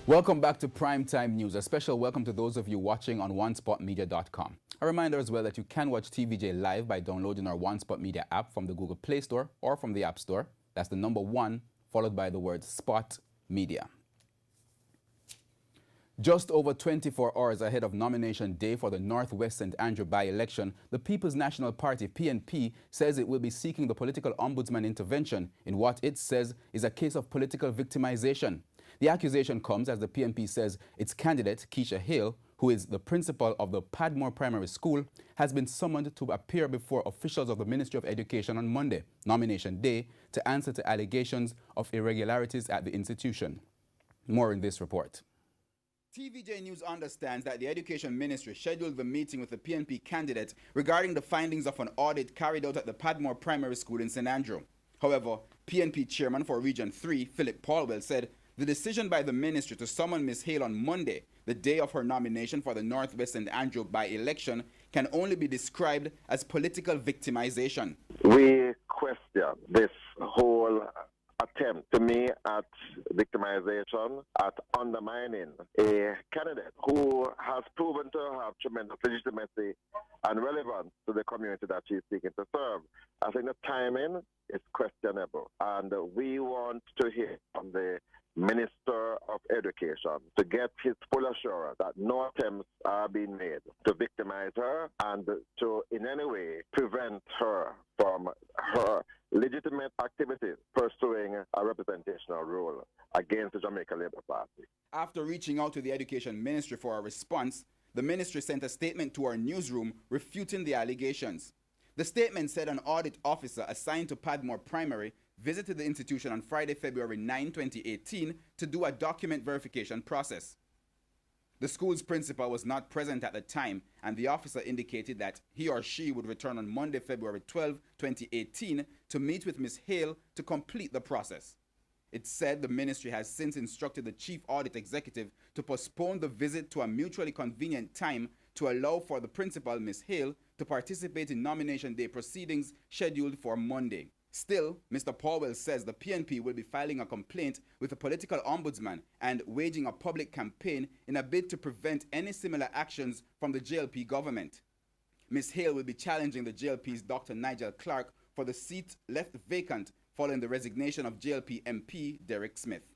Welcome back to Primetime News. A special welcome to those of you watching on onespotmedia.com. A reminder as well that you can watch TVJ live by downloading our One Spot Media app from the Google Play Store or from the App Store. That's the number 1 followed by the word Spot Media. Just over 24 hours ahead of nomination day for the Northwest St. Andrew by-election, the People's National Party, PNP, says it will be seeking the political ombudsman intervention in what it says is a case of political victimization. The accusation comes as the PNP says its candidate, Keisha Hale, who is the principal of the Padmore Primary School, has been summoned to appear before officials of the Ministry of Education on Monday, nomination day, to answer to allegations of irregularities at the institution. More in this report. TVJ News understands that the Education Ministry scheduled the meeting with the PNP candidate regarding the findings of an audit carried out at the Padmore Primary School in St. Andrew. However, PNP Chairman for Region 3, Philip Paulwell, said the decision by the ministry to summon Ms. Hale on Monday, the day of her nomination for the Northwest St. Andrew by-election, can only be described as political victimization. We question this whole attempt to me at victimization, at undermining a candidate who has proven to have tremendous legitimacy and relevance to the community that she's seeking to serve. I think the timing is questionable, and we want to hear from the Minister of Education to get his full assurance that no attempts are being made to victimize her and to in any way prevent her from her legitimate activities pursuing a representational role against the Jamaica Labour Party. After reaching out to the Education Ministry for a response, the ministry sent a statement to our newsroom refuting the allegations. The statement said an audit officer assigned to Padmore Primary visited the institution on Friday, February 9, 2018 to do a document verification process. The school's principal was not present at the time, and the officer indicated that he or she would return on Monday, February 12, 2018 to meet with Ms. Hale to complete the process. It said the ministry has since instructed the chief audit executive to postpone the visit to a mutually convenient time to allow for the principal, Ms. Hale, to participate in nomination day proceedings scheduled for Monday. Still, Mr. Paulwell says the PNP will be filing a complaint with the political ombudsman and waging a public campaign in a bid to prevent any similar actions from the JLP government. Ms. Hale will be challenging the JLP's Dr. Nigel Clark for the seat left vacant following the resignation of JLP MP Derek Smith.